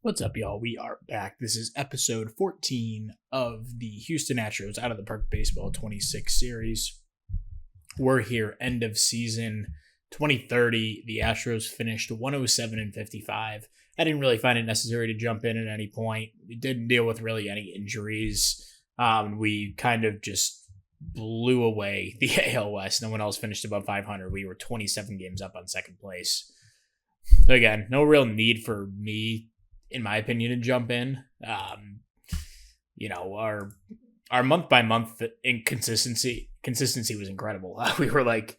What's up, y'all? We are back. This is episode 14 of the Houston Astros Out of the Park Baseball 26 series. We're here, end of season 2030. The Astros finished 107-55. I didn't really find it necessary to jump in at any point. We didn't deal with really any injuries. We kind of just blew away the AL West. No one else finished above 500. We were 27 games up on second place. So again, no real need for me, in my opinion, to jump in. Our month by month consistency was incredible. We were like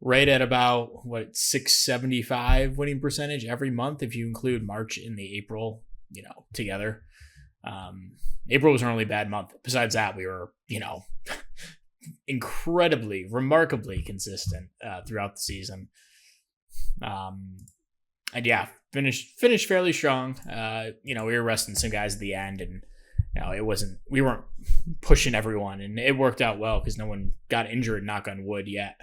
right at about 675 winning percentage every month if you include March and the April, together. April was our only bad month. Besides that, we were, incredibly, remarkably consistent throughout the season. And yeah, finished fairly strong. We were resting some guys at the end, and we weren't pushing everyone, and it worked out well because no one got injured, knock on wood, yet.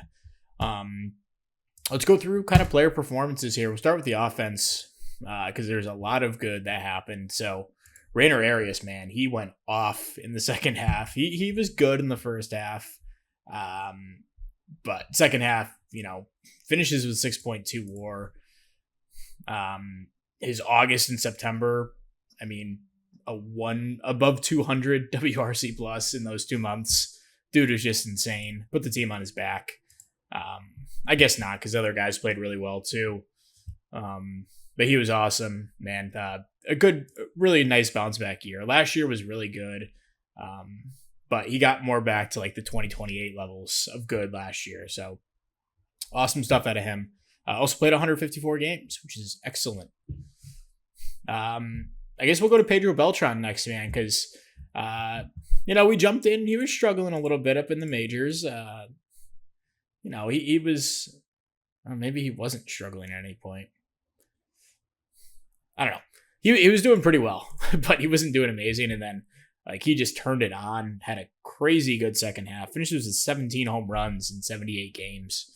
Let's go through kind of player performances here. We'll start with the offense because there's a lot of good that happened. So Rainer Arias, man, he went off in the second half. He was good in the first half, but second half, finishes with 6.2 WAR. His August and September, a one above 200 WRC plus in those 2 months. Dude was just insane. Put the team on his back. I guess not, because other guys played really well too. But he was awesome, man. A good, really nice bounce back year. Last year was really good. But he got more back to like the 2028 levels of good last year. So awesome stuff out of him. Also played 154 games, which is excellent. I guess we'll go to Pedro Beltran next, man, because, we jumped in. He was struggling a little bit up in the majors. He was, or maybe he wasn't struggling at any point. I don't know. He was doing pretty well, but he wasn't doing amazing. And then, he just turned it on, had a crazy good second half. Finishes with 17 home runs in 78 games.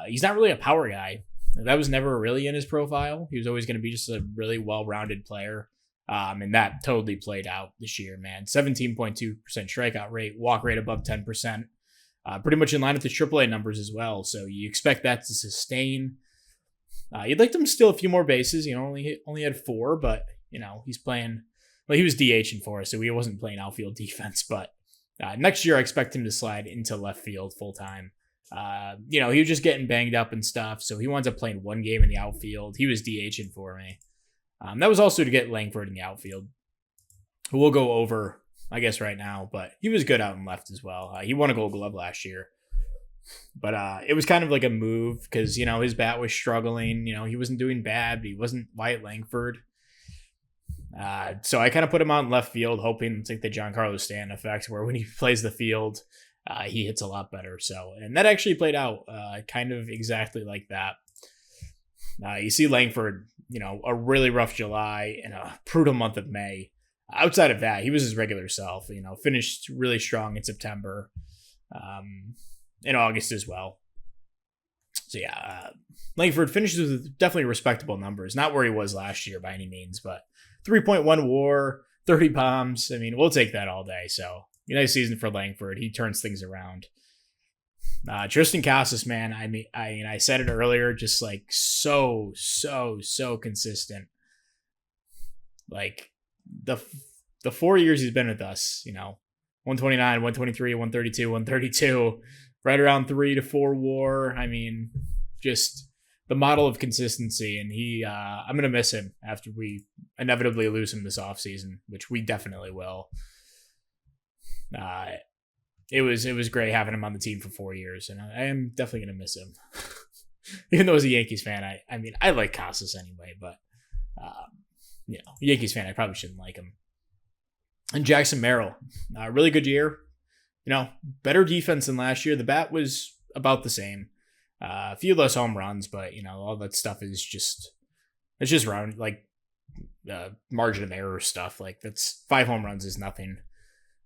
He's not really a power guy. That was never really in his profile. He was always going to be just a really well-rounded player. And that totally played out this year, man. 17.2% strikeout rate, walk rate above 10%. Pretty much in line with the AAA numbers as well. So you expect that to sustain. You'd like them to steal a few more bases. Only had 4, but, he's playing. Well, he was DHing for us, so he wasn't playing outfield defense. But next year, I expect him to slide into left field full-time. He was just getting banged up and stuff, so he winds up playing 1 game in the outfield. He was DHing for me. That was also to get Langford in the outfield, who we'll go over, I guess, right now, but he was good out and left as well. He won a Gold Glove last year, but it was kind of like a move because, his bat was struggling. He wasn't doing bad, but he wasn't Wyatt Langford. So I kind of put him out in left field, hoping it's like the Giancarlo Stanton effect, where when he plays the field, he hits a lot better. So, and that actually played out kind of exactly like that. You see Langford, a really rough July and a brutal month of May. Outside of that, he was his regular self, finished really strong in September, in August as well. So yeah, Langford finishes with definitely respectable numbers. Not where he was last year by any means, but 3.1 WAR, 30 bombs. We'll take that all day. So nice season for Langford. He turns things around. Tristan Casas, man. I said it earlier, just like so consistent. Like the 4 years he's been with us, 129, 123, 132, 132, right around 3 to 4 WAR. Just the model of consistency. And I'm gonna miss him after we inevitably lose him this offseason, which we definitely will. It was great having him on the team for 4 years, and I am definitely gonna miss him. Even though as a Yankees fan, I like Casas anyway, but Yankees fan, I probably shouldn't like him. And Jackson Merrill, really good year. Better defense than last year. The bat was about the same. A few less home runs, but all that stuff is just round, like margin of error stuff. Like that's 5 home runs is nothing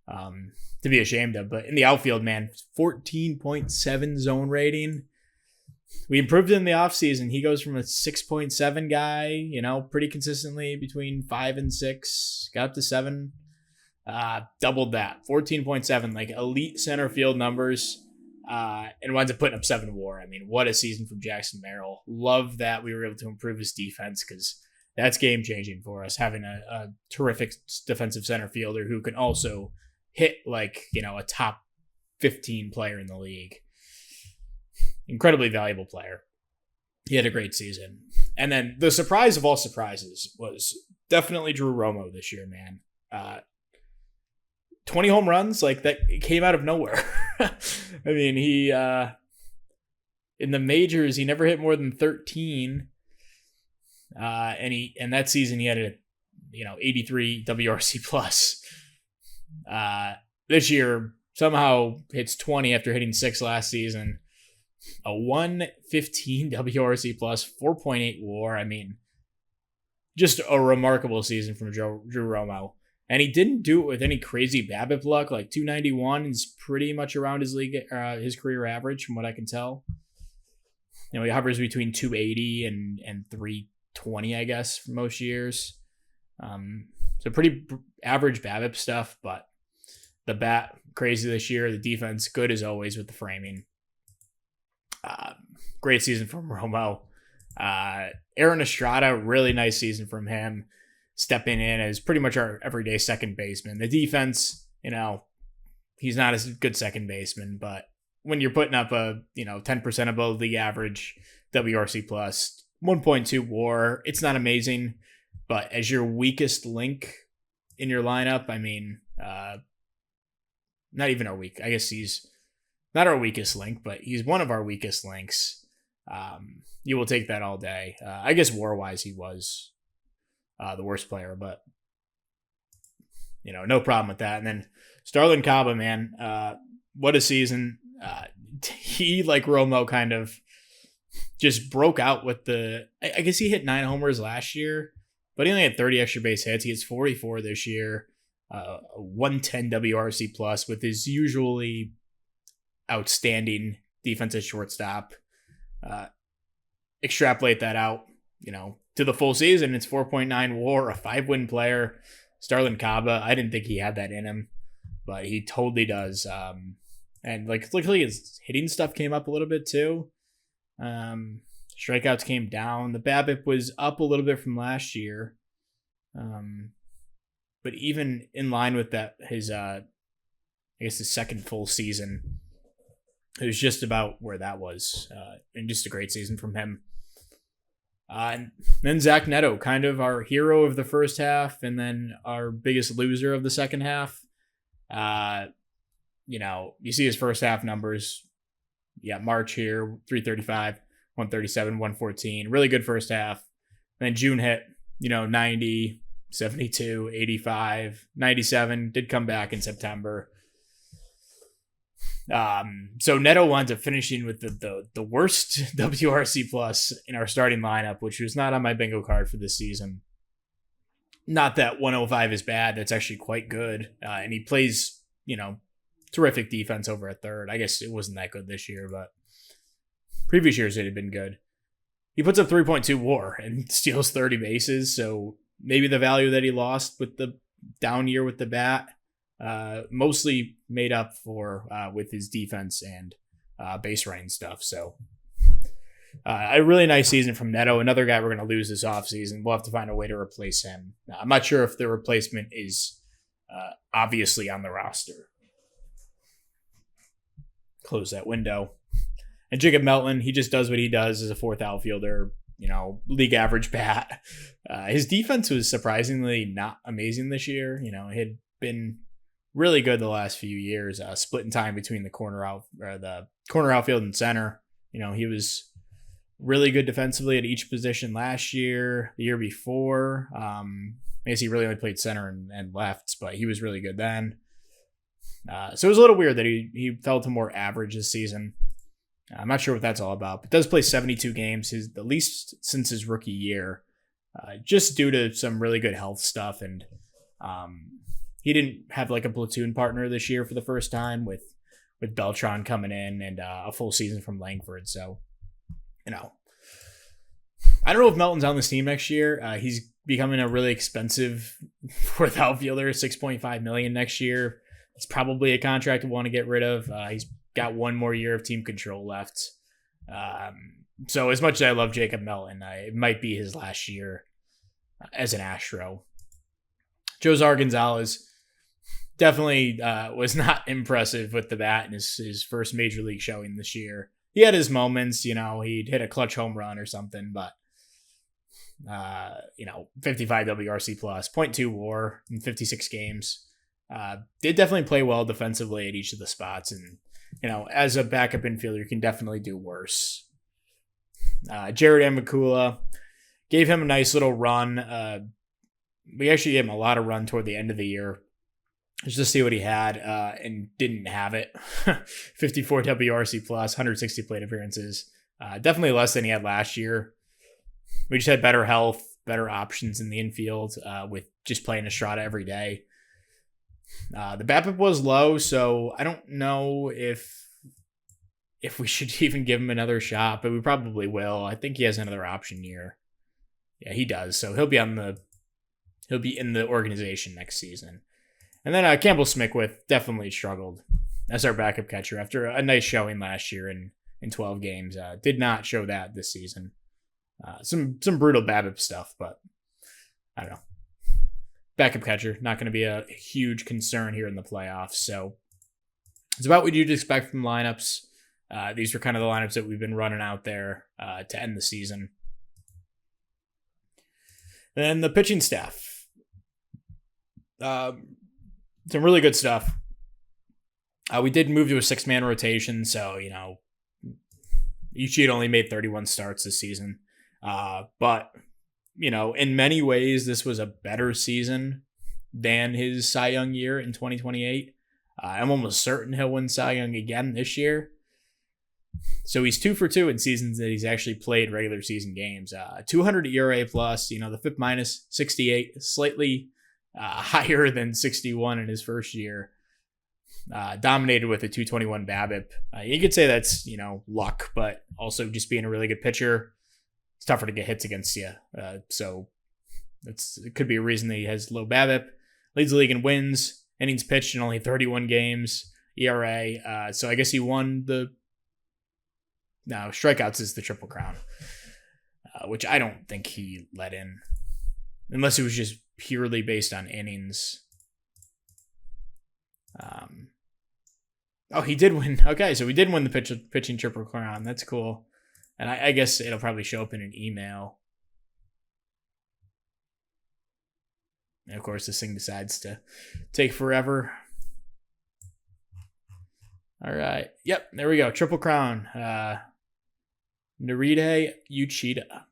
to be ashamed of. But in the outfield, man, 14.7 zone rating. we improved in the offseason. He goes from a 6.7 guy, pretty consistently between 5 and 6, got up to 7, doubled that, 14.7, like elite center field numbers, and winds up putting up 7 WAR. I mean, what a season from Jackson Merrill. Love that we were able to improve his defense because that's game changing for us, having a terrific defensive center fielder who can also hit like, a top 15 player in the league. Incredibly valuable player. He had a great season. And then the surprise of all surprises was definitely Drew Romo this year, man. 20 home runs, like that came out of nowhere. I mean, he in the majors, he never hit more than 13. And that season he had a 83 WRC plus. This year somehow hits 20 after hitting 6 last season. A 115 WRC plus, 4.8 WAR. I mean, just a remarkable season from Drew Romo. And he didn't do it with any crazy BABIP luck. Like 291 is pretty much around his his career average, from what I can tell. He hovers between 280 and 320, I guess, for most years. So pretty average BABIP stuff, but the bat crazy this year. The defense good as always with the framing. Great season from Romo. Aaron Estrada, really nice season from him, stepping in as pretty much our everyday second baseman. The defense, he's not as good second baseman, but when you're putting up a 10% above the average WRC plus, 1.2 WAR, it's not amazing, but as your weakest link in your lineup, I mean, not even our weak. I guess he's not our weakest link, but he's one of our weakest links. You will take that all day. I guess WAR-wise, he was the worst player, but no problem with that. And then Starlin Caba, man, what a season. He, like Romo, kind of just broke out with I guess he hit 9 homers last year, but he only had 30 extra base hits. He hits 44 this year, a 110 WRC plus with his usually outstanding defensive shortstop. Extrapolate that out, to the full season, it's 4.9 WAR, a 5-win player. Starlin Caba, I didn't think he had that in him, but he totally does. And luckily his hitting stuff came up a little bit too. Strikeouts came down. The BABIP was up a little bit from last year. But even in line with that, his second full season, it was just about where that was. And just a great season from him. And then Zach Neto, kind of our hero of the first half and then our biggest loser of the second half. You see his first half numbers. Yeah, March here, 335, 137, 114. Really good first half. And then June hit, 90, 72, 85, 97. Did come back in September. So Neto winds up finishing with the worst WRC plus in our starting lineup, which was not on my bingo card for this season. Not that 105 is bad. That's actually quite good. And he plays, terrific defense over at third. I guess it wasn't that good this year, but previous years it had been good. He puts up 3.2 WAR and steals 30 bases. So maybe the value that he lost with the down year with the bat, mostly made up for with his defense and base running stuff. So a really nice season from Neto. Another guy we're going to lose this offseason. We'll have to find a way to replace him. I'm not sure if the replacement is obviously on the roster. Close that window. And Jacob Melton, he just does what he does as a fourth outfielder, league average bat. His defense was surprisingly not amazing this year. It had been really good the last few years, splitting time between the corner outfield and center. He was really good defensively at each position last year, the year before. I guess he really only played center and lefts, but he was really good then. So it was a little weird that he fell to more average this season. I'm not sure what that's all about, but does play 72 games, the least since his rookie year, just due to some really good health stuff. And he didn't have like a platoon partner this year for the first time with Beltran coming in and a full season from Langford. So you know, I don't know if Melton's on this team next year. He's becoming a really expensive fourth outfielder, $6.5 million next year. It's probably a contract we want to get rid of. He's got one more year of team control left. So as much as I love Jacob Melton, it might be his last year as an Astro. Josar Gonzalez definitely was not impressive with the bat in his first major league showing this year. He had his moments, he'd hit a clutch home run or something, but 55 WRC plus, .2 WAR in 56 games. Did definitely play well defensively at each of the spots, and as a backup infielder, you can definitely do worse. Jared Amakula gave him a nice little run. We actually gave him a lot of run toward the end of the year just to see what he had, and didn't have it. 54 WRC plus, 160 plate appearances. Definitely less than he had last year. We just had better health, better options in the infield with just playing Estrada every day. The BABIP was low, so I don't know if we should even give him another shot, but we probably will. I think he has another option year. Yeah, he does. So he'll be in the organization next season. And then Campbell Smickwith definitely struggled as our backup catcher after a nice showing last year in 12 games. Did not show that this season. Some brutal BABIP stuff, but I don't know. Backup catcher, not going to be a huge concern here in the playoffs. So it's about what you'd expect from lineups. These were kind of the lineups that we've been running out there to end the season. Then the pitching staff. Some really good stuff. We did move to a 6-man rotation, so, Uchida only made 31 starts this season. But, in many ways, this was a better season than his Cy Young year in 2028. I'm almost certain he'll win Cy Young again this year. So he's 2 for 2 in seasons that he's actually played regular season games. 200 ERA plus, the FIP minus 68, slightly higher than 61 in his first year. Dominated with a 221 BABIP. You could say that's, luck, but also just being a really good pitcher. It's tougher to get hits against you. So it could be a reason that he has low BABIP. Leads the league in wins, innings pitched in only 31 games, ERA. So I guess he won strikeouts is the Triple Crown, which I don't think he let in, unless it was just purely based on innings. He did win. Okay, so we did win the pitching Triple Crown. That's cool. And I guess it'll probably show up in an email. And of course, this thing decides to take forever. All right. Yep, there we go. Triple Crown. Naride Uchida.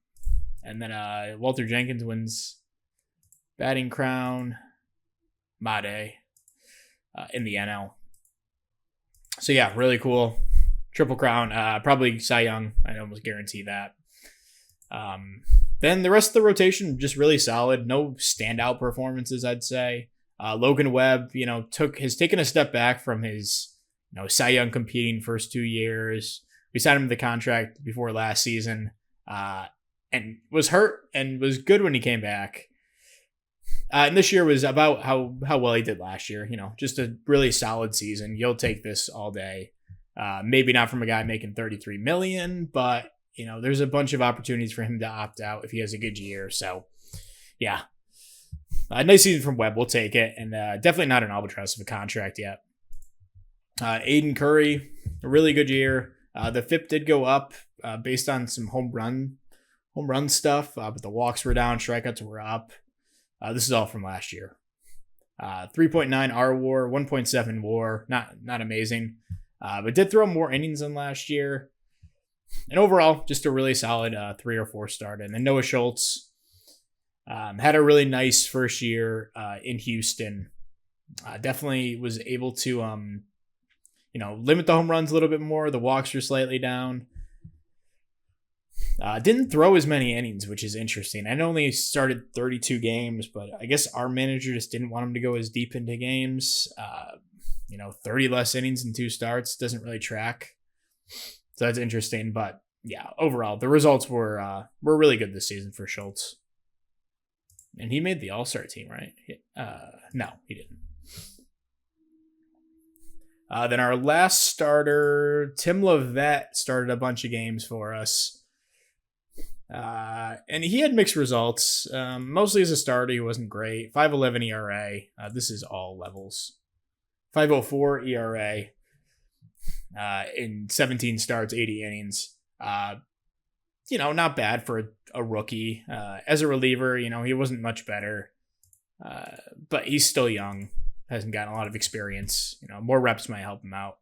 And then Walter Jenkins wins batting crown. Made in the NL. So yeah, really cool. Triple Crown, probably Cy Young. I almost guarantee that. Then the rest of the rotation, just really solid. No standout performances, I'd say. Logan Webb, has taken a step back from his, Cy Young competing first 2 years. We signed him to the contract before last season, and was hurt and was good when he came back. And this year was about how well he did last year. Just a really solid season. You'll take this all day. Maybe not from a guy making $33 million, but there's a bunch of opportunities for him to opt out if he has a good year. So, yeah, a nice season from Webb. We'll take it, and definitely not an albatross of a contract yet. Aiden Curry, a really good year. The FIP did go up based on some home run stuff, but the walks were down, strikeouts were up. This is all from last year. 3.9 R WAR, 1.7 WAR, not amazing. But did throw more innings than last year. And overall, just a really solid 3 or 4 start. And then Noah Schultz had a really nice first year in Houston. Definitely was able to, limit the home runs a little bit more. The walks were slightly down. Didn't throw as many innings, which is interesting. I know only started 32 games, but I guess our manager just didn't want him to go as deep into games. 30 less innings in 2 starts doesn't really track. So that's interesting. But, yeah, overall the results were really good this season for Schultz, and he made the All-Star team, right? No, he didn't. Then our last starter, Tim Levette, started a bunch of games for us. And he had mixed results. Mostly as a starter, he wasn't great. 5.11 ERA. This is all levels. 5.04 ERA. In 17 starts, 80 innings. Not bad for a rookie. As a reliever, he wasn't much better. But he's still young. Hasn't gotten a lot of experience. More reps might help him out.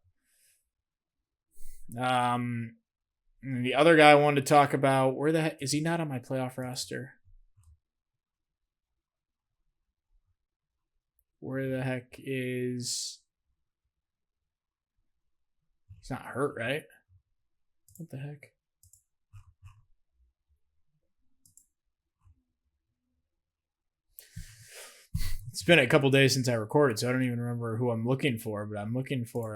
The other guy I wanted to talk about, where the heck is he not on my playoff roster? Where the heck is... He's not hurt, right? What the heck? It's been a couple days since I recorded, so I don't even remember who I'm looking for, but I'm looking for,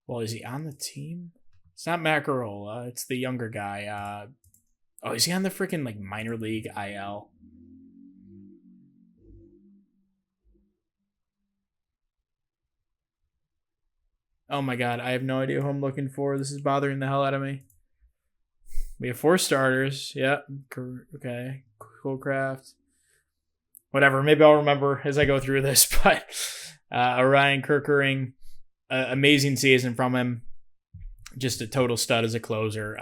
well, is he on the team? It's not Macarola. It's the younger guy. Is he on the freaking, minor league IL? Oh my god, I have no idea who I'm looking for. This is bothering the hell out of me. We have 4 starters. Yep. Okay. Coolcraft. Whatever. Maybe I'll remember as I go through this. But Ryan Kerkering, amazing season from him. Just a total stud as a closer.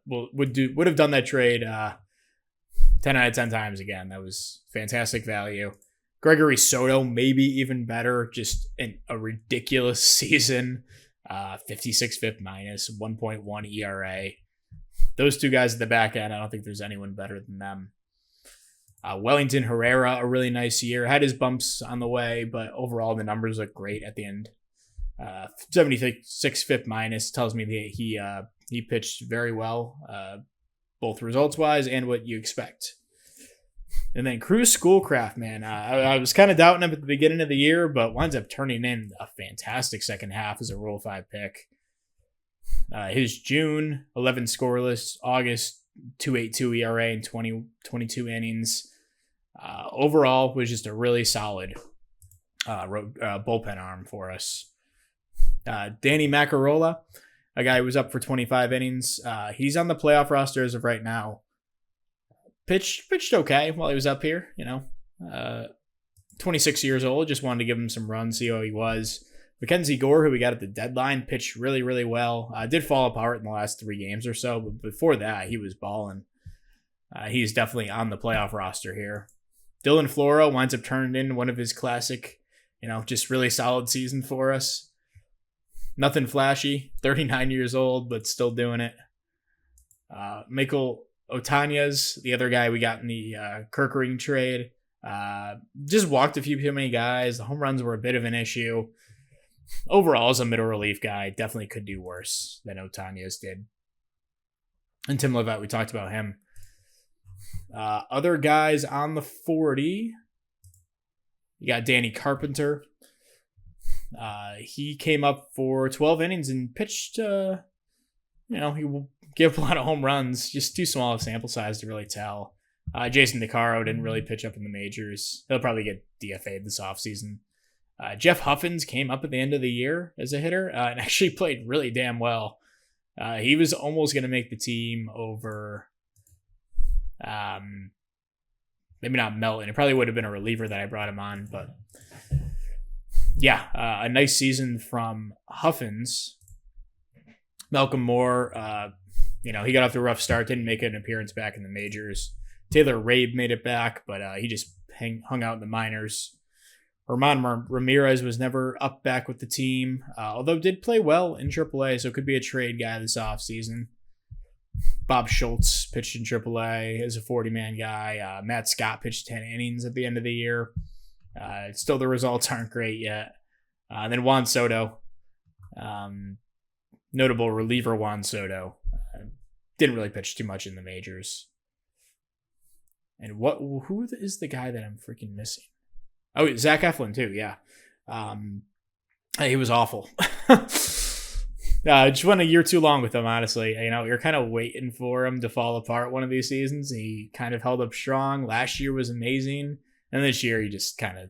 Would have done that trade 10 out of 10 times again. That was fantastic value. Gregory Soto, maybe even better. Just a ridiculous season. 56 FIP minus, 1.1 ERA. Those two guys at the back end, I don't think there's anyone better than them. Wellington Herrera, a really nice year. Had his bumps on the way, but overall the numbers look great at the end. 76 FIP minus tells me that he pitched very well, both results-wise and what you expect. And then Cruz Schoolcraft, man. I was kind of doubting him at the beginning of the year, but winds up turning in a fantastic second half as a Rule 5 pick. His June, 11 scoreless. August, 2.82 ERA and 22 innings. Overall, was just a really solid bullpen arm for us. Danny Macarola, a guy who was up for 25 innings. He's on the playoff roster as of right now. Pitched okay while he was up here, 26 years old. Just wanted to give him some runs, see how he was. Mackenzie Gore, who we got at the deadline, pitched really, really well. Did fall apart in the last 3 games or so, but before that, he was balling. He's definitely on the playoff roster here. Dylan Floro winds up turning in one of his classic, just really solid season for us. Nothing flashy, 39 years old, but still doing it. Michael Otanez, the other guy we got in the Kerkering trade, just walked a few too many guys. The home runs were a bit of an issue. Overall, as a middle relief guy, definitely could do worse than Otanez did. And Tim Levette, we talked about him. Other guys on the 40, you got Danny Carpenter. He came up for 12 innings and pitched, he gave up a lot of home runs, just too small of a sample size to really tell. Jason DeCaro didn't really pitch up in the majors. He'll probably get DFA'd this offseason. Jeff Huffins came up at the end of the year as a hitter and actually played really damn well. He was almost going to make the team over, maybe not Melton. It probably would have been a reliever that I brought him on, but yeah, a nice season from Huffins. Malcolm Moore, he got off to a rough start, didn't make an appearance back in the majors. Taylor Rabe made it back, but he just hung out in the minors. Herman Ramirez was never up back with the team, although did play well in AAA, so could be a trade guy this offseason. Bob Schultz pitched in AAA as a 40-man guy. Matt Scott pitched 10 innings at the end of the year. Still, the results aren't great yet. Then Juan Soto, notable reliever Juan Soto, didn't really pitch too much in the majors. And who is the guy that I'm freaking missing? Oh, Zach Eflin too, yeah. He was awful. Just went a year too long with him, honestly. You're kind of waiting for him to fall apart one of these seasons. He kind of held up strong. Last year was amazing. And this year he just kind of,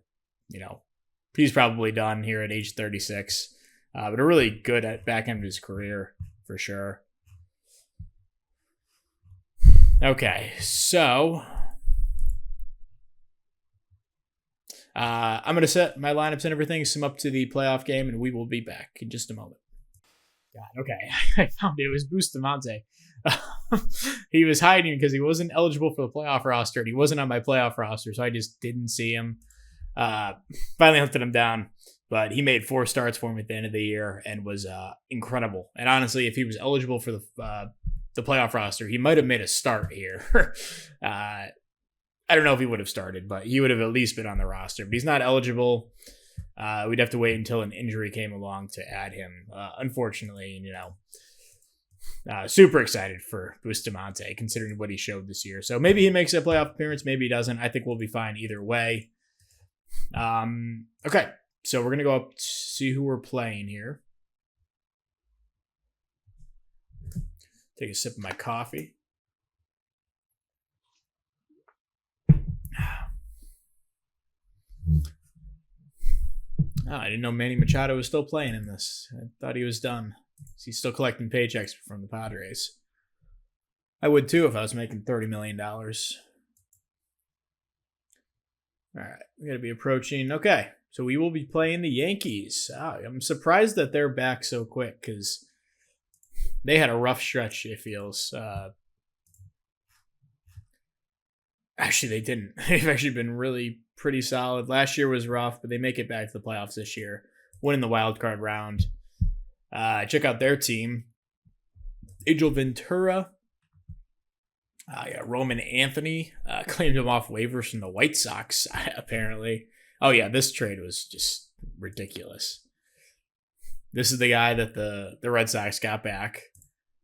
he's probably done here at age 36. But a really good at back end of his career for sure. Okay, so I'm going to set my lineups and everything, sum up to the playoff game, and we will be back in just a moment. God, okay. I found it was Bustamante. He was hiding because he wasn't eligible for the playoff roster, and he wasn't on my playoff roster, so I just didn't see him. Finally hunted him down, but he made 4 starts for him at the end of the year and was incredible. And honestly, if he was eligible for the playoff roster, he might have made a start here. I don't know if he would have started, but he would have at least been on the roster. But he's not eligible. We'd have to wait until an injury came along to add him. Unfortunately, super excited for Bustamante considering what he showed this year. So maybe he makes a playoff appearance, maybe he doesn't. I think we'll be fine either way. Okay, so we're gonna go up to see who we're playing here. Take a sip of my coffee. I didn't know Manny Machado was still playing in this. I thought he was done. He's still collecting paychecks from the Padres. I would too if I was making $30 million. All right, we got to be approaching. Okay, so we will be playing the Yankees. I'm surprised that they're back so quick because they had a rough stretch, it feels. Actually, they didn't. They've actually been really pretty solid. Last year was rough, but they make it back to the playoffs this year, winning the wild card round. Check out their team. Angel Ventura. Roman Anthony claimed him off waivers from the White Sox, apparently. Oh, yeah, this trade was just ridiculous. This is the guy that the Red Sox got back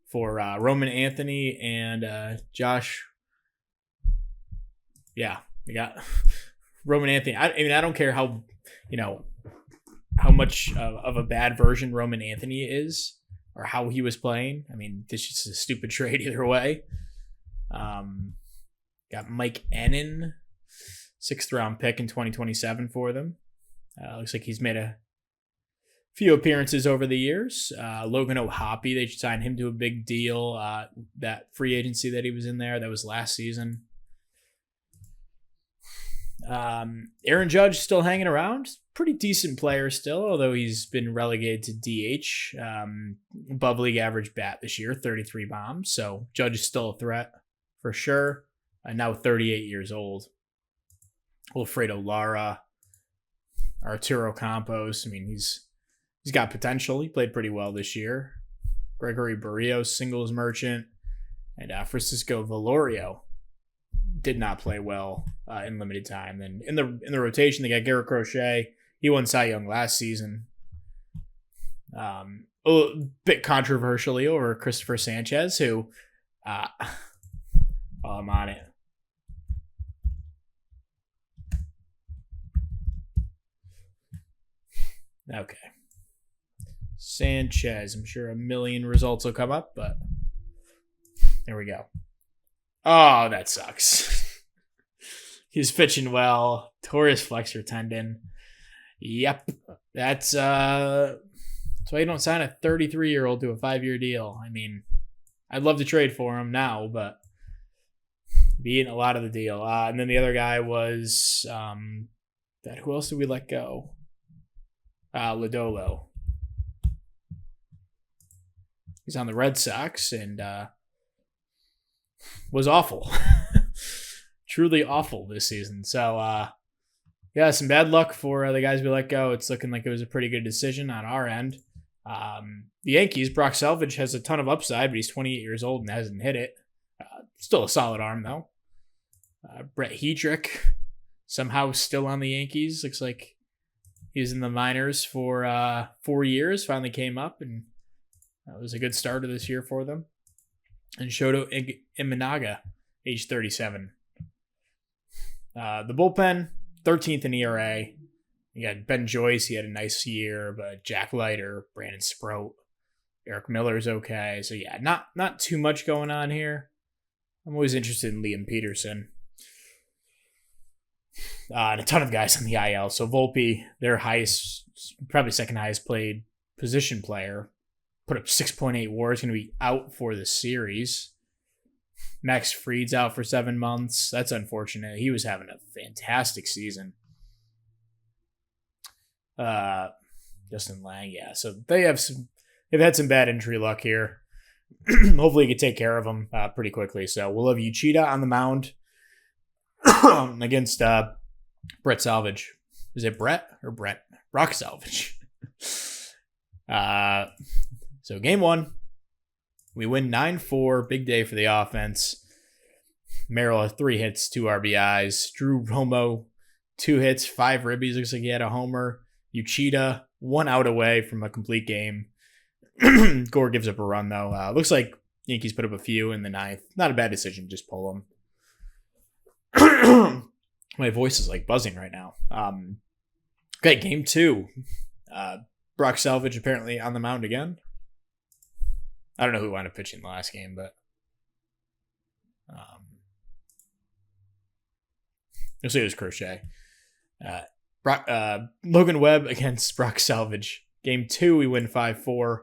for Roman Anthony and Josh. Yeah, we got Roman Anthony. I don't care how much of a bad version Roman Anthony is or how he was playing. I mean, this is a stupid trade either way. Got Mike Ennin, 6th round pick in 2027 for them. Looks like he's made a few appearances over the years. Logan O'Hoppe, they should sign him to a big deal. That free agency that he was in there, that was last season. Aaron Judge still hanging around. Pretty decent player still, although he's been relegated to DH. Above league average bat this year, 33 bombs. So Judge is still a threat for sure. Now 38 years old. Wilfredo Lara, Arturo Campos. I mean, he's got potential. He played pretty well this year. Gregory Barrios, singles merchant, and Francisco Velorio did not play well in limited time. Then in the rotation, they got Garrett Crochet. He won Cy Young last season. A bit controversially over Christopher Sanchez, who I'm on it. Okay. Sanchez. I'm sure a million results will come up, but there we go. Oh, that sucks. He's pitching well. Tore his flexor tendon. Yep. That's why you don't sign a 33-year-old to a 5-year deal. I mean, I'd love to trade for him now, but be eating a lot of the deal. And then the other guy was who else did we let go? Lodolo. He's on the Red Sox and was awful. Truly awful this season. So, some bad luck for the guys we let go. It's looking like it was a pretty good decision on our end. The Yankees, Brock Selvage has a ton of upside, but he's 28 years old and hasn't hit it. Still a solid arm, though. Brett Heatrick, somehow still on the Yankees. Looks like he was in the minors for 4 years, finally came up, and that was a good start of this year for them. And Shoto Imanaga, age 37. The bullpen, 13th in ERA. You got Ben Joyce, he had a nice year, but Jack Leiter, Brandon Sproat, Eric Miller's okay. So yeah, not too much going on here. I'm always interested in Liam Peterson. And a ton of guys on the IL. So Volpe, their highest, probably second highest played position player, put up 6.8 WAR. Is going to be out for the series. Max Fried's out for 7 months. That's unfortunate. He was having a fantastic season. Justin Lang, yeah. So they've had some bad injury luck here. Hopefully, he can take care of them pretty quickly. So we'll have Uchida on the mound against Brett Salvage. Is it Brett or Brett? Rock Salvage. So game 1, we win 9-4. Big day for the offense. Merrill has 3 hits, 2 RBIs. Drew Romo, 2 hits, 5 ribbies. Looks like he had a homer. Uchida, 1 out away from a complete game. Gore gives up a run, though. Looks like Yankees put up a few in the 9th. Not a bad decision. Just pull them. My voice is like buzzing right now. Okay, game 2. Brock Salvage apparently on the mound again. I don't know who wound up pitching the last game, but you'll see it was Crochet. Logan Webb against Brock Salvage. Game 2, we win 5-4.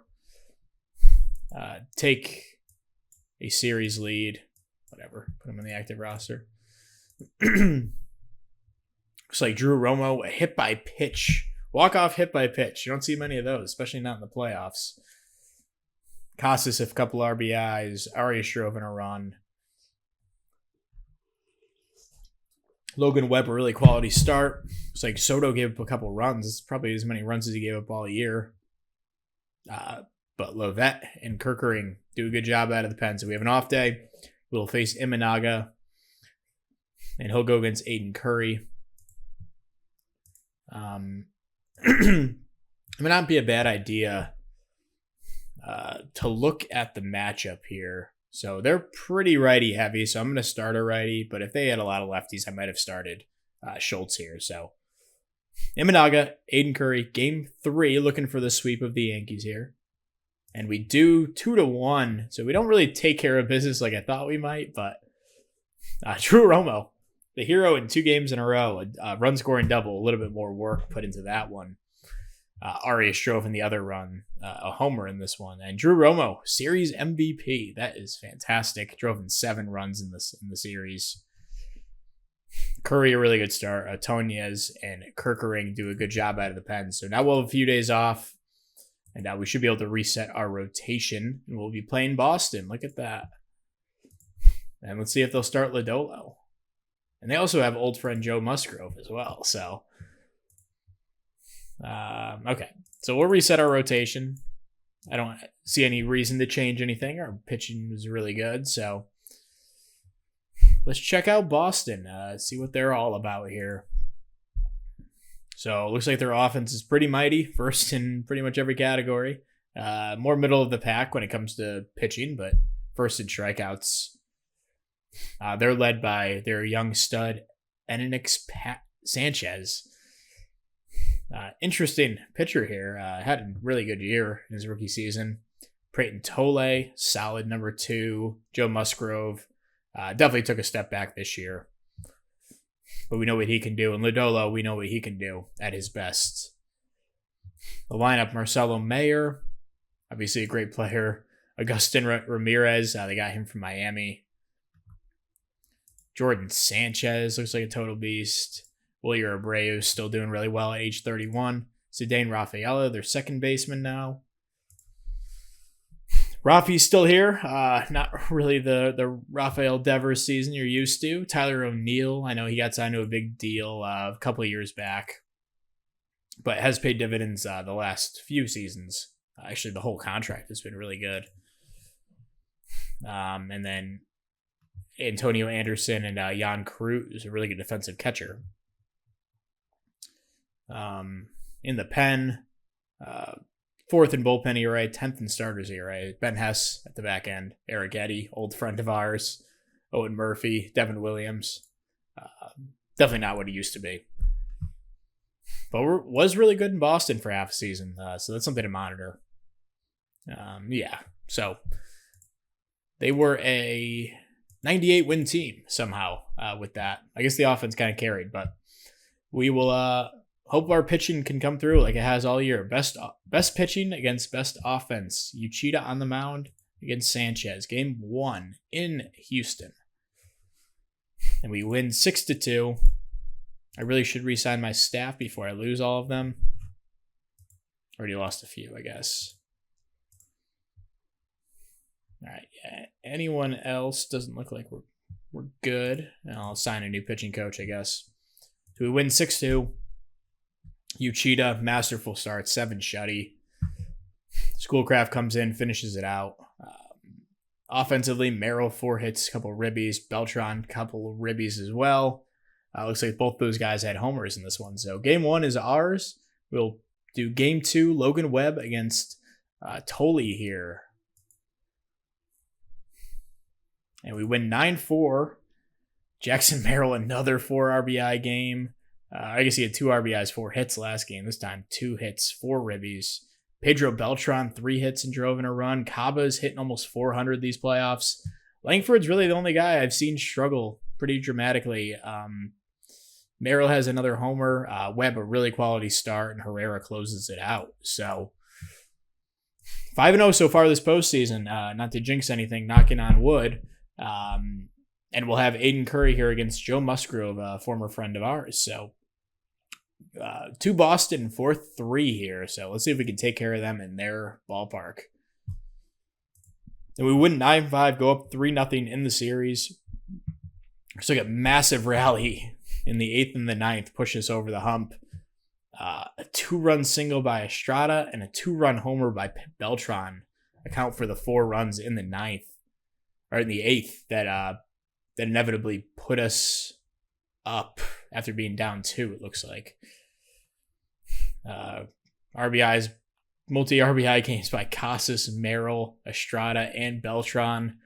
Take a series lead. Whatever. Put him on the active roster. Looks like Drew Romo, a hit by pitch. Walk-off hit by pitch. You don't see many of those, especially not in the playoffs. Casas, a couple RBIs. Arias drove in a run. Logan Webb, a really quality start. It's like Soto gave up a couple runs. It's probably as many runs as he gave up all year. But Lovett and Kerkering do a good job out of the pen. So we have an off day. We'll face Imanaga. And he'll go against Aiden Curry. It may not be a bad idea to look at the matchup here. So they're pretty righty heavy, so I'm going to start a righty. But if they had a lot of lefties, I might have started Schultz here. So Imanaga, Aiden Curry, game 3, looking for the sweep of the Yankees here. And we do 2-1, so we don't really take care of business like I thought we might. But Drew Romo, the hero in 2 games in a row, a run scoring double, a little bit more work put into that one. Arias drove in the other run, a homer in this one. And Drew Romo, series MVP. That is fantastic. Drove in 7 runs in the series. Curry, a really good start. Tonez and Kerkering do a good job out of the pen. So now we'll have a few days off. And now we should be able to reset our rotation. And we'll be playing Boston. Look at that. And let's see if they'll start Lodolo. And they also have old friend Joe Musgrove as well. So, okay. So we'll reset our rotation. I don't see any reason to change anything. Our pitching was really good. So let's check out Boston. See what they're all about here. So it looks like their offense is pretty mighty. First in pretty much every category. More middle of the pack when it comes to pitching, but first in strikeouts. They're led by their young stud, Enix Sanchez. Interesting pitcher here. Had a really good year in his rookie season. Peyton Tole, solid number 2. Joe Musgrove definitely took a step back this year. But we know what he can do. And Lodolo, we know what he can do at his best. The lineup, Marcelo Mayer, obviously a great player. Agustin Ramirez, they got him from Miami. Jordan Sanchez looks like a total beast. Wilyer Abreu still doing really well at age 31. Zidane Rafaela, their second baseman now. Rafi's still here. Not really the Rafael Devers season you're used to. Tyler O'Neill, I know he got signed to a big deal a couple of years back, but has paid dividends the last few seasons. Actually, the whole contract has been really good. And then Antonio Anderson and Jan Cruz is a really good defensive catcher. In the pen, 4th in bullpen ERA, 10th in starters ERA. Ben Hess at the back end. Eric Eddy, old friend of ours. Owen Murphy, Devin Williams. Definitely not what he used to be. But was really good in Boston for half a season, so that's something to monitor. Yeah, so they were a 98 win team somehow with that. I guess the offense kind of carried, but we will hope our pitching can come through like it has all year. Best pitching against best offense. Uchida on the mound against Sanchez. Game 1 in Houston. And we win 6-2. I really should re-sign my staff before I lose all of them. Already lost a few, I guess. All right, yeah. Anyone else? Doesn't look like we're good. I'll sign a new pitching coach, I guess. So we win 6-2. Uchida, masterful start, 7 shutty. Schoolcraft comes in, finishes it out. Offensively, Merrill 4 hits, couple ribbies. Beltran, couple ribbies as well. Looks like both those guys had homers in this one. So game 1 is ours. We'll do game 2, Logan Webb against Tolle here. And we win 9-4. Jackson Merrill, another 4 RBI game. I guess he had 2 RBIs, 4 hits last game. This time, 2 hits, 4 ribbies. Pedro Beltran, 3 hits and drove in a run. Caba's hitting almost 400 these playoffs. Langford's really the only guy I've seen struggle pretty dramatically. Merrill has another homer. Webb, a really quality start, and Herrera closes it out. So 5-0 so far this postseason. Not to jinx anything, knocking on wood. And we'll have Aiden Curry here against Joe Musgrove, a former friend of ours. So 2 Boston, 4-3 here. So let's see if we can take care of them in their ballpark. And we win 9-5, go up 3-0 in the series. So like a massive rally in the 8th and the 9th, push us over the hump. A 2-run single by Estrada and a 2-run homer by Beltran account for the 4 runs in the 9th, or in the 8th, that inevitably put us up after being down 2, it looks like. RBIs, multi-RBI games by Casas, Merrill, Estrada, and Beltran.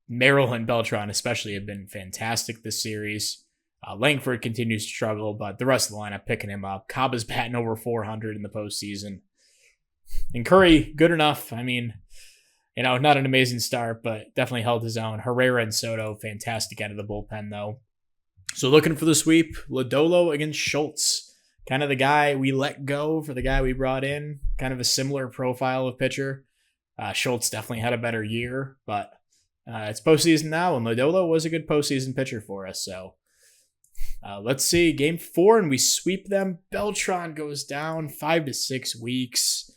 Merrill and Beltran especially have been fantastic this series. Langford continues to struggle, but the rest of the lineup picking him up. Caba's batting over 400 in the postseason. And Curry, good enough. I mean, not an amazing start, but definitely held his own. Herrera and Soto, fantastic out of the bullpen, though. So looking for the sweep, Lodolo against Schultz. Kind of the guy we let go for the guy we brought in. Kind of a similar profile of pitcher. Schultz definitely had a better year, but it's postseason now, and Lodolo was a good postseason pitcher for us. So let's see. Game 4, and we sweep them. Beltran goes down 5 to 6 weeks.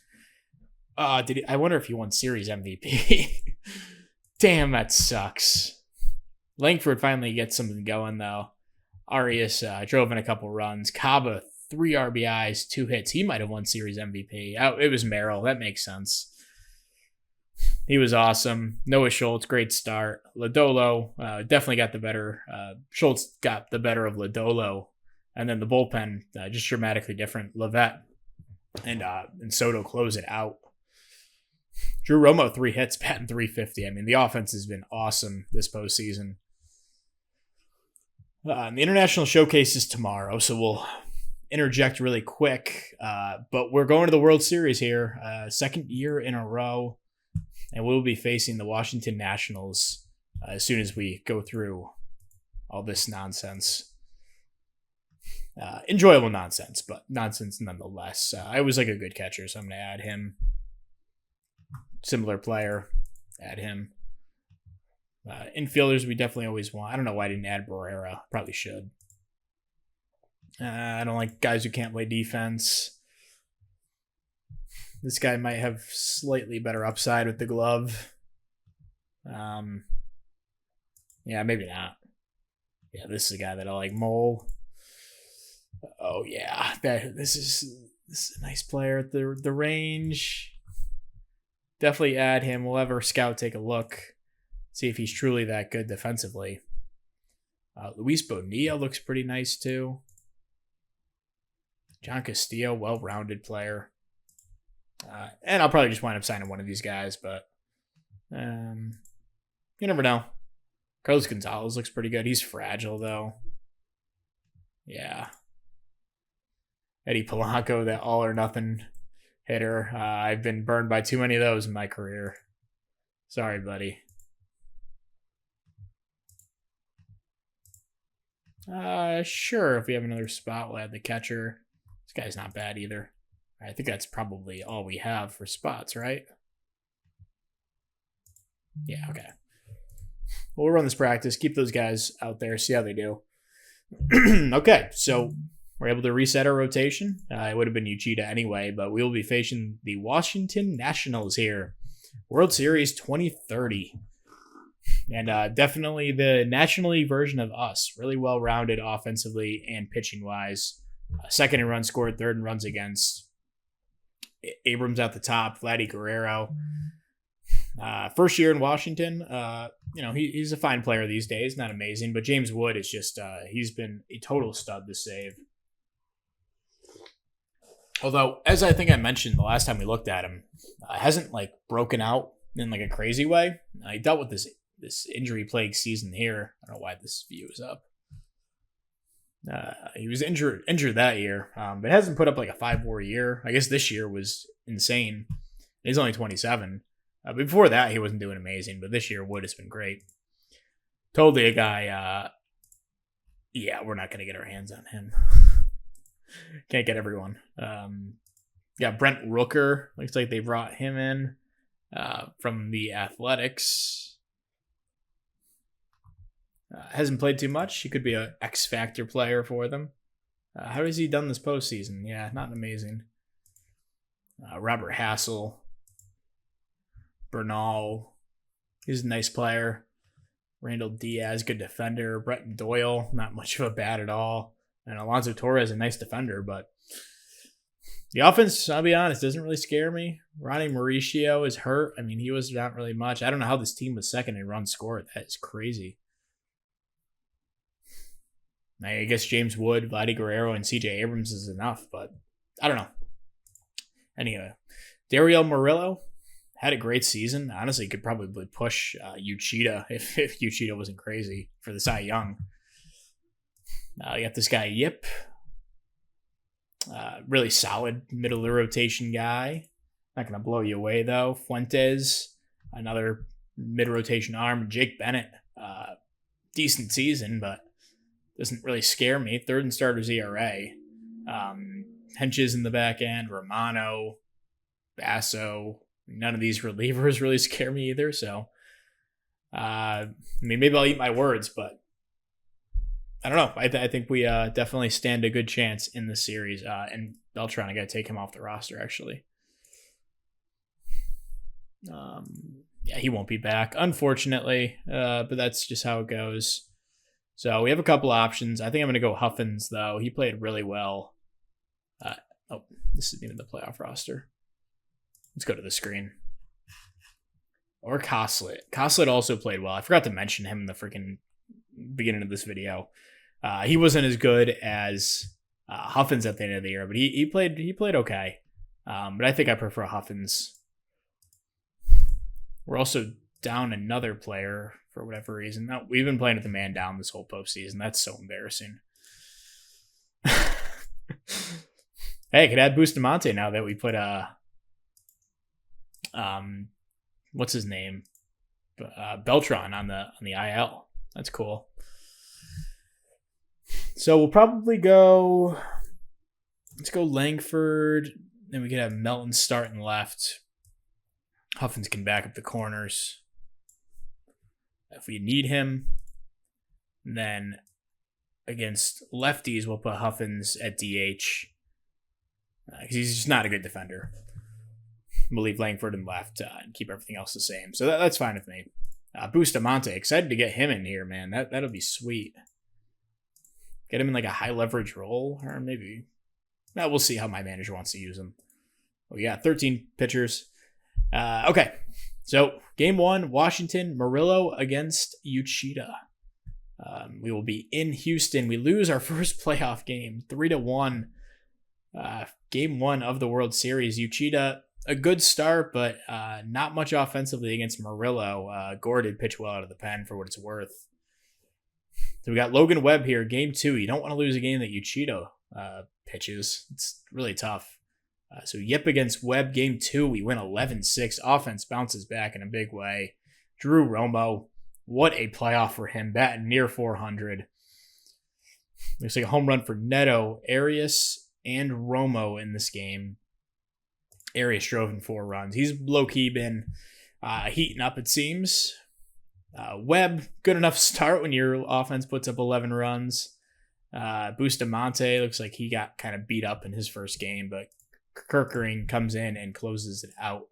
I wonder if he won Series MVP. Damn, that sucks. Langford finally gets something going, though. Arias drove in a couple runs. Caba, 3 RBIs, 2 hits. He might have won Series MVP. It was Merrill. That makes sense. He was awesome. Noah Schultz, great start. Lodolo definitely got the better. Schultz got the better of Lodolo. And then the bullpen, just dramatically different. Levette and Soto close it out. Drew Romo, 3 hits, batting .350. I mean, the offense has been awesome this postseason. The international showcase is tomorrow, so we'll interject really quick. But we're going to the World Series here, 2nd year in a row, and we'll be facing the Washington Nationals as soon as we go through all this nonsense. Enjoyable nonsense, but nonsense nonetheless. I always like a good catcher, so I'm going to add him. Similar player, add him. Infielders, we definitely always want. I don't know why I didn't add Barrera. Probably should. I don't like guys who can't play defense. This guy might have slightly better upside with the glove. Yeah, maybe not. Yeah, this is a guy that I like. Mole. Oh yeah, this is a nice player at the range. Definitely add him. We'll have our scout take a look, see if he's truly that good defensively. Luis Bonilla looks pretty nice too. John Castillo, well-rounded player. And I'll probably just wind up signing one of these guys, but you never know. Carlos Gonzalez looks pretty good. He's fragile, though. Yeah. Eddie Polanco, that all-or-nothing hitter. I've been burned by too many of those in my career. Sorry, buddy. Sure. If we have another spot, we'll add the catcher. This guy's not bad either. I think that's probably all we have for spots, right? Yeah, okay. We'll run this practice, keep those guys out there, see how they do. Okay, so we're able to reset our rotation. It would have been Uchida anyway, but we will be facing the Washington Nationals here. World Series 2030. And definitely the National League version of us. Really well-rounded offensively and pitching-wise. Second in runs scored, third in runs against. Abrams at the top, Vladdy Guerrero. First year in Washington, he's a fine player these days, not amazing, but James Wood is just, he's been a total stud to save. Although, as I think I mentioned the last time we looked at him, hasn't broken out in a crazy way. He dealt with this injury-plagued season here. I don't know why this view is up. He was injured that year, but hasn't put up a 5-WAR year. I guess this year was insane. He's only 27. Before that, he wasn't doing amazing, but this year, Wood has been great. Totally a guy, we're not going to get our hands on him. Can't get everyone. Got Brent Rooker. Looks like they brought him in from the Athletics. Hasn't played too much. He could be an X-Factor player for them. How has he done this postseason? Yeah, not amazing. Robert Hassel. Bernal, he's a nice player. Randall Diaz, good defender. Brett Doyle, not much of a bat at all. And Alonso Torres, a nice defender, but the offense, I'll be honest, doesn't really scare me. Ronnie Mauricio is hurt. I mean, he was not really much. I don't know how this team was second in runs scored. That is crazy. I guess James Wood, Vladdy Guerrero, and CJ Abrams is enough, but I don't know. Anyway, Dariel Murillo had a great season. Honestly, could probably push Uchida if Uchida wasn't crazy for the Cy Young. You got this guy, Yip. Really solid middle of the rotation guy. Not going to blow you away, though. Fuentes, another mid-rotation arm. Jake Bennett, decent season, but doesn't really scare me. Third in starters ERA. Henches in the back end. Romano, Basso. None of these relievers really scare me either. So, maybe I'll eat my words, but I don't know. I think we definitely stand a good chance in this series. And Beltran, I got to take him off the roster, actually. He won't be back, unfortunately. But that's just how it goes. So we have a couple options. I think I'm going to go Huffins, though. He played really well. This isn't even the playoff roster. Let's go to the screen. Or Coslet. Coslet also played well. I forgot to mention him in the freaking beginning of this video. He wasn't as good as Huffins at the end of the year, but he played okay. But I think I prefer Huffins. We're also down another player for whatever reason. No, we've been playing with the man down this whole postseason. That's so embarrassing. Hey, could add Bustamante now that we put what's his name? Beltran on the IL. That's cool. So we'll probably go. Let's go Langford. Then we could have Melton starting left. Huffins can back up the corners if we need him. And then against lefties, we'll put Huffins at DH because he's just not a good defender. We'll leave Langford in left and keep everything else the same. So that's fine with me. Bustamante, excited to get him in here, man. That'll be sweet. Get him in a high leverage role, or maybe. We'll see how my manager wants to use him. Oh yeah, 13 pitchers. Okay, so game 1, Washington, Murillo against Uchida. We will be in Houston. We lose our first playoff game, 3-1. Game 1 of the World Series. Uchida, a good start, but not much offensively against Murillo. Gore did pitch well out of the pen for what it's worth. So we got Logan Webb here, game 2. You don't want to lose a game that Uchida pitches. It's really tough. So Yip against Webb, game 2, we win 11-6. Offense bounces back in a big way. Drew Romo, what a playoff for him, batting near 400. Looks like a home run for Neto, Arias, and Romo in this game. Arias drove in 4 runs. He's low-key been heating up, it seems. Webb, good enough start when your offense puts up 11 runs. Bustamante looks like he got kind of beat up in his first game, but Kirkering comes in and closes it out.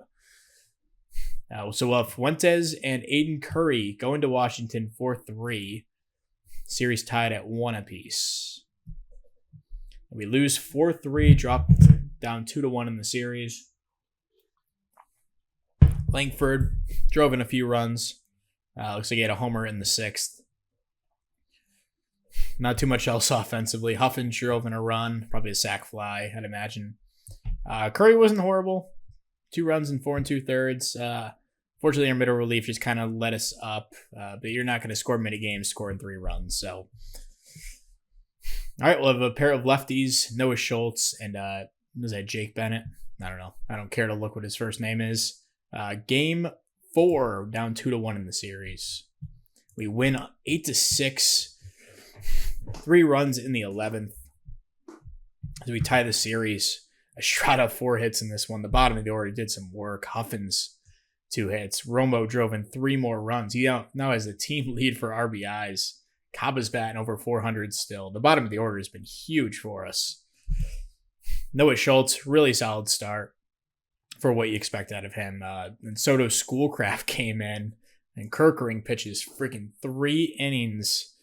So we'll have Fuentes and Aiden Curry going to Washington 4-3. Series tied at 1 apiece. We lose 4-3, drop down 2-1 in the series. Langford drove in a few runs. Looks like he had a homer in the 6th. Not too much else offensively. Huffin drove in a run, probably a sac fly, I'd imagine. Curry wasn't horrible. 2 runs in 4 2/3. Fortunately, our middle relief just kind of let us up. But you're not going to score many games scoring 3 runs. So, all right, we'll have a pair of lefties, Noah Schultz and was that Jake Bennett? I don't know. I don't care to look what his first name is. Game 4, down 2-1 in the series. We win 8-6. 3 runs in the 11th. As we tie the series. Estrada 4 hits in this one. The bottom of the order did some work. Huffins 2 hits. Romo drove in 3 more runs. He now has the team lead for RBIs. Caba's batting over 400 still. The bottom of the order has been huge for us. Noah Schultz, really solid start for what you expect out of him. And Soto Schoolcraft came in, and Kirkering pitches freaking 3 innings.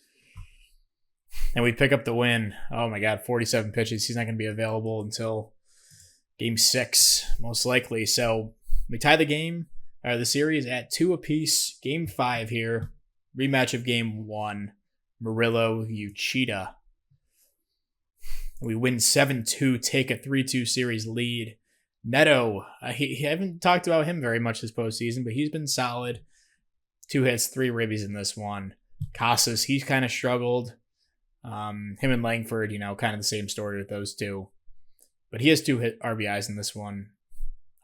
And we pick up the win. Oh my God, 47 pitches. He's not going to be available until game 6, most likely. So we tie the series at 2 apiece. Game 5 here. Rematch of game 1. Murillo, Uchida. We win 7-2, take a 3-2 series lead. Neto, he haven't talked about him very much this postseason, but he's been solid. 2 hits, 3 ribbies in this one. Casas, he's kind of struggled. Him and Langford, kind of the same story with those two. But he has 2 hit RBIs in this one.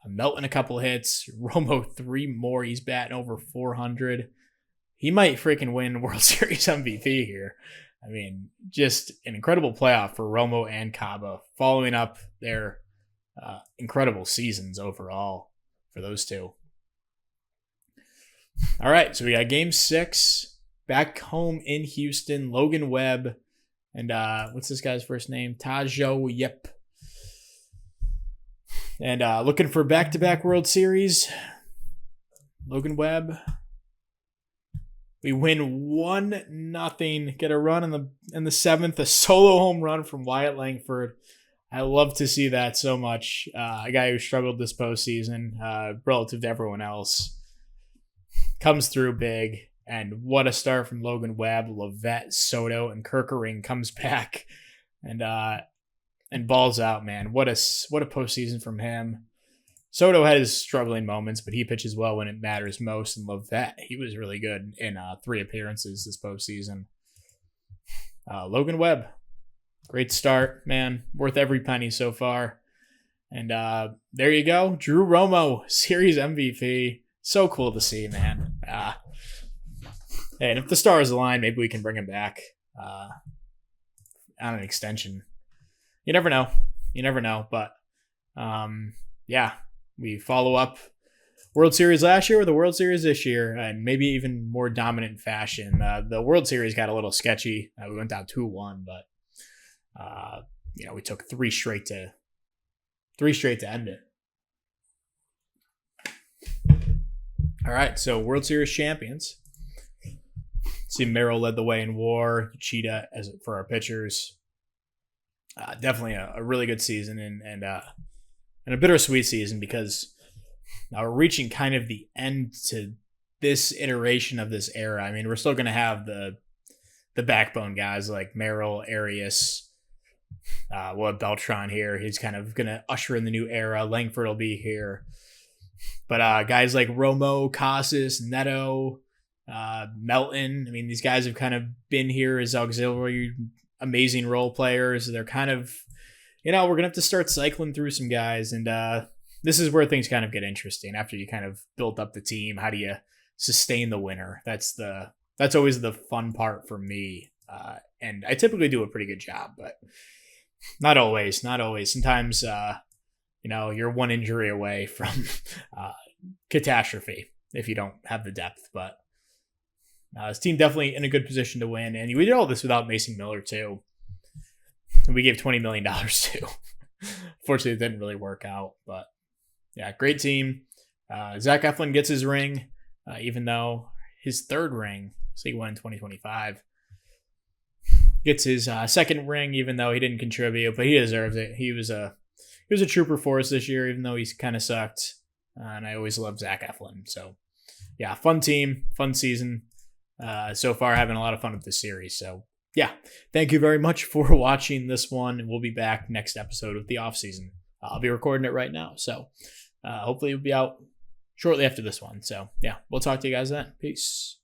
Melton a couple hits. Romo 3 more. He's batting over 400. He might freaking win World Series MVP here. I mean, just an incredible playoff for Romo and Caba, following up their incredible seasons overall for those two. All right, so we got game 6 back home in Houston. Logan Webb and what's this guy's first name? Tajo Yip. And looking for back-to-back World Series. Logan Webb. We win 1-0. Get a run in the 7th. A solo home run from Wyatt Langford. I love to see that so much. A guy who struggled this postseason relative to everyone else. Comes through big. And what a start from Logan Webb. Lavette, Soto, and Kirkering comes back. And balls out, man. What a postseason from him. Soto had his struggling moments, but he pitches well when it matters most. And Lavette, he was really good in 3 appearances this postseason. Logan Webb, great start, man. Worth every penny so far. And there you go. Drew Romo, series MVP. So cool to see, man. And if the stars align, maybe we can bring him back on an extension. You never know. But, yeah, we follow up World Series last year with the World Series this year, and maybe even more dominant fashion. The World Series got a little sketchy. We went down 2-1, but, we took 3 straight to end it. All right, so World Series champions. See, Merrill led the way in WAR, Cheetah for our pitchers. Definitely a really good season and a bittersweet season because now we're reaching kind of the end to this iteration of this era. I mean, we're still going to have the backbone guys like Merrill, Arias. We'll have Beltran here. He's kind of going to usher in the new era. Langford will be here. But guys like Romo, Casas, Neto, Melton, I mean, these guys have kind of been here as auxiliary amazing role players. They're kind of we're going to have to start cycling through some guys. And this is where things kind of get interesting. After you kind of built up the team, how do you sustain the winner? That's always the fun part for me. And I typically do a pretty good job, but not always. Sometimes, you're one injury away from catastrophe if you don't have the depth. But this team definitely in a good position to win. And we did all this without Mason Miller, too. And we gave $20 million, too. Fortunately, it didn't really work out. But, yeah, great team. Zach Eflin gets his ring, even though his third ring, so he won in 2025. Gets his second ring, even though he didn't contribute, but he deserves it. He was a trooper for us this year, even though he's kind of sucked. And I always love Zach Eflin. So, yeah, fun team, fun season. So far, having a lot of fun with this series. So, yeah, thank you very much for watching this one. We'll be back next episode with the offseason. I'll be recording it right now. So, hopefully it'll be out shortly after this one. So, yeah, we'll talk to you guys then. Peace.